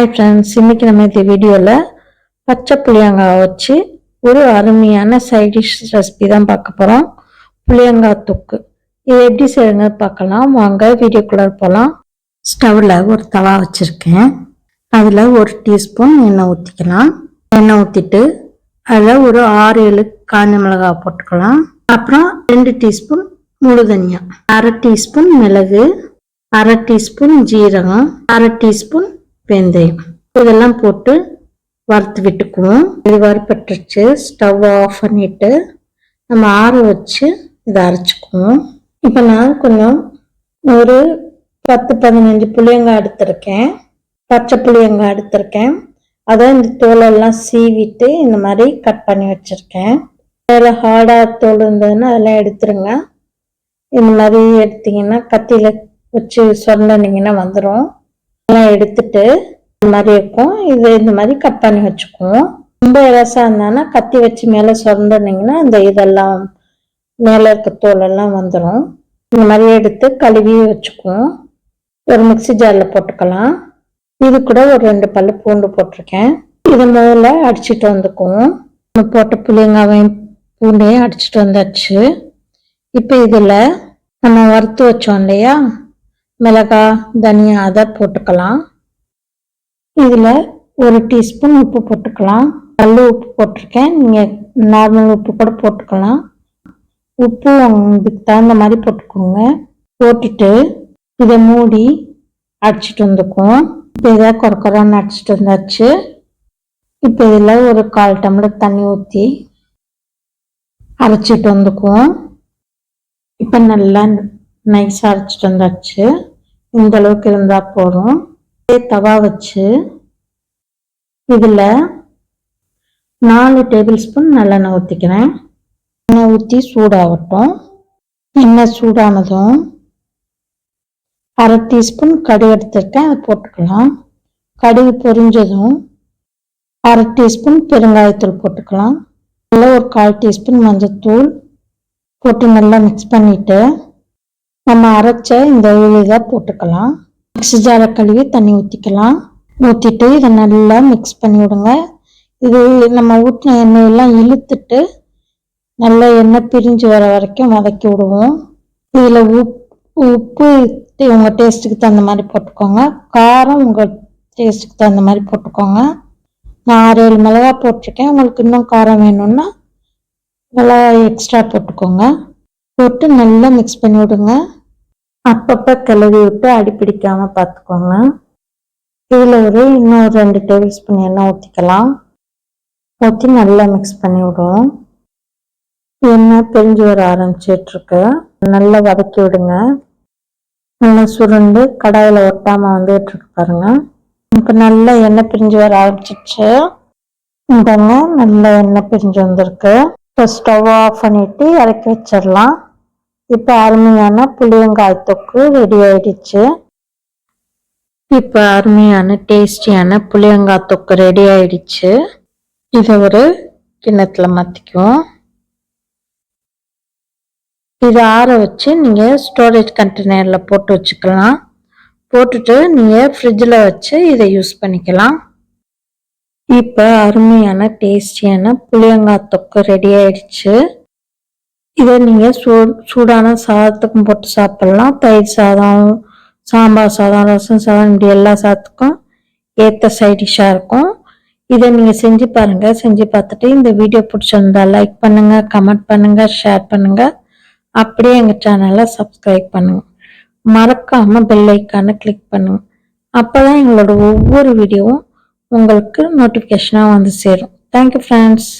Hi friends, இன்னைக்கு நம்ம இந்த வீடியோல பச்சை புளியங்காய் வச்சு ஒரு அருமையான சைட் டிஷ் ரெசிபி தான் பார்க்க போறோம். புளியங்காய் தொக்கு. இது எப்படி செய்யறதுன்னு பார்க்கலாம். வாங்க வீடியோக்குள்ள போலாம். ஸ்டவ்ல ஒரு தவா வச்சிருக்கேன். அதுல 1 டீஸ்பூன் எண்ணெய் ஊத்திக்கலாம். எண்ணெய் ஊத்திட்டு அதுல ஒரு 6-7 காஞ்ச மிளகாய் போட்டுக்கலாம். அப்புறம் 2 டீஸ்பூன் முழு தனியா, 1/2 டீஸ்பூன் மிளகு, 1/2 டீஸ்பூன் ஜீரகம், 1/2 டீஸ்பூன் வெந்தயம் இதெல்லாம் போட்டு வறுத்து விட்டுக்குவோம். இது வறுப்பட்டுருச்சு. ஸ்டவ் ஆஃப் பண்ணிட்டு நம்ம ஆற வச்சு இதை அரைச்சிக்குவோம். இப்போ நான் கொஞ்சம் ஒரு 10-15 புளியங்காய் எடுத்திருக்கேன். பச்சை புளியங்காய் எடுத்திருக்கேன். அதை இந்த தோலெல்லாம் சீவிட்டு இந்த மாதிரி கட் பண்ணி வச்சிருக்கேன். அதில் ஹார்டாக தோல் இருந்ததுன்னா அதெல்லாம் எடுத்துருங்க. இந்த மாதிரி எடுத்தீங்கன்னா கத்தியில் வச்சு சொன்னீங்கன்னா வந்துடும். எல்லாம் எடுத்துட்டு இந்த மாதிரி இருக்கும். இது இந்த மாதிரி கட் பண்ணி வச்சுக்குவோம். ரொம்ப இலசா இருந்தானா கத்தி வச்சு மேலே சொன்னீங்கன்னா இந்த இதெல்லாம் மேலே இருக்க தோலெல்லாம் வந்துடும். இந்த மாதிரி எடுத்து கழுவி வச்சுக்குவோம். ஒரு மிக்சி ஜாரில் போட்டுக்கலாம். இது கூட ஒரு 2 பல்லு பூண்டு போட்டிருக்கேன். இது முதல்ல அடிச்சுட்டு வந்துக்குவோம். நம்ம போட்ட புளியங்காவையும் பூண்டையும் அடிச்சுட்டு வந்தாச்சு. இப்போ இதில் நம்ம வறுத்து வச்சோம் இல்லையா மிளகாய், தனியா, அதை போட்டுக்கலாம். இதில் 1 டீஸ்பூன் உப்பு போட்டுக்கலாம். கல் உப்பு போட்டிருக்கேன். நீங்கள் நார்மல் உப்பு கூட போட்டுக்கலாம். உப்பு இதுக்கு தகுந்த மாதிரி போட்டுக்கோங்க. போட்டுட்டு இதை மூடி அடிச்சிட்டு வந்துக்குவோம். இப்போ இதை குறைன்னு அடிச்சிட்டு வந்தாச்சு. இப்போ இதில் ஒரு 1/4 டம்ளர் தண்ணி ஊற்றி அரைச்சிட்டு வந்துக்குவோம். இப்போ நல்லா நைஸாக அரைச்சிட்டு வந்தாச்சு. இந்த அளவுக்கு இருந்தால் போதும். தவா வச்சு இதில் 4 டேபிள் ஸ்பூன் நல்லெண்ணெய் ஊற்றிக்கிறேன். எண்ணெய் ஊற்றி சூடாகட்டும். எண்ணெய் சூடானதும் 1/2 டீஸ்பூன் கடுகு எடுத்துருக்கேன். அதை போட்டுக்கலாம். கடுகு பொரிஞ்சதும் 1/2 டீஸ்பூன் பெருங்காயத்தூள் போட்டுக்கலாம். இல்லை ஒரு 1/4 டீஸ்பூன் மஞ்சத்தூள் போட்டு நல்லா மிக்ஸ் பண்ணிவிட்டு நம்ம அரைச்ச இந்த விழுதை போட்டுக்கலாம். மிக்ஸி ஜாரை கழுவி தண்ணி ஊற்றிக்கலாம். ஊற்றிட்டு இதை நல்லா மிக்ஸ் பண்ணி விடுங்க. இது நம்ம ஊற்றின எண்ணெயெல்லாம் இழுத்துட்டு நல்லா எண்ணெய் பிரிஞ்சு வர வரைக்கும் வதக்கி விடுவோம். இதில் உப்பு உங்கள் டேஸ்ட்டுக்கு தகுந்த மாதிரி போட்டுக்கோங்க. காரம் உங்கள் டேஸ்ட்டுக்கு தகுந்த மாதிரி போட்டுக்கோங்க. நான் 6-7 மிளகாய் போட்டிருக்கேன். உங்களுக்கு இன்னும் காரம் வேணும்னா மிளகாய் எக்ஸ்ட்ரா போட்டுக்கோங்க. போட்டு நல்லா மிக்ஸ் பண்ணி விடுங்க. அப்பப்போ கிளறி விட்டு அடிப்பிடிக்காமல் பார்த்துக்கோங்க. இதில் இன்னும் 2 டேபிள் ஸ்பூன் எண்ணெய் ஊற்றிக்கலாம். ஊற்றி நல்லா மிக்ஸ் பண்ணி விடுவோம். எண்ணெய் பிரிஞ்சு வர ஆரம்பிச்சிட்ருக்கு. நல்லா வதக்கி விடுங்க. நல்லா சுருண்டு கடாயில் ஒட்டாமல் வந்துட்டுருக்கு பாருங்க. இப்போ நல்லா எண்ணெய் பிரிஞ்சு வர ஆரம்பிச்சிச்சு. இந்தங்க நல்லா எண்ணெய் பிரிஞ்சு வந்திருக்கு. இப்போ ஸ்டவ் ஆஃப் பண்ணிட்டு இறக்கி வச்சிடலாம். இப்போ அருமையான புளியங்காய் தொக்கு ரெடி ஆயிடுச்சு. இப்போ அருமையான டேஸ்டியான புளியங்காய் தொக்கு ரெடி ஆயிடுச்சு. இதை ஒரு கிண்ணத்துல மாற்றிக்குவோம். இதை ஆற வச்சு நீங்கள் ஸ்டோரேஜ் கண்டெய்னரில் போட்டு வச்சுக்கலாம். போட்டுட்டு நீங்கள் ஃப்ரிட்ஜில் வச்சு இதை யூஸ் பண்ணிக்கலாம். இப்போ அருமையான டேஸ்டியான புளியங்காய் தொக்கு ரெடி ஆயிடுச்சு. இதை நீங்கள் சூடான சாதத்துக்கும் போட்டு சாப்பிட்லாம். தயிர் சாதம், சாம்பார் சாதம், ரசம் சாதம், இப்படி எல்லா சாதத்துக்கும் ஏற்ற சைட் டிஷ்ஷாக இருக்கும். இதை நீங்கள் செஞ்சு பாருங்கள். செஞ்சு பார்த்துட்டு இந்த வீடியோ பிடிச்சிருந்தா லைக் பண்ணுங்கள், கமெண்ட் பண்ணுங்கள், ஷேர் பண்ணுங்கள். அப்படியே எங்கள் சேனலை சப்ஸ்கிரைப் பண்ணுங்கள். மறக்காமல் பெல் ஐக்கானை கிளிக் பண்ணுங்கள். அப்போ தான் எங்களோட ஒவ்வொரு வீடியோவும் உங்களுக்கு நோட்டிஃபிகேஷனாக வந்து சேரும். Thank you friends.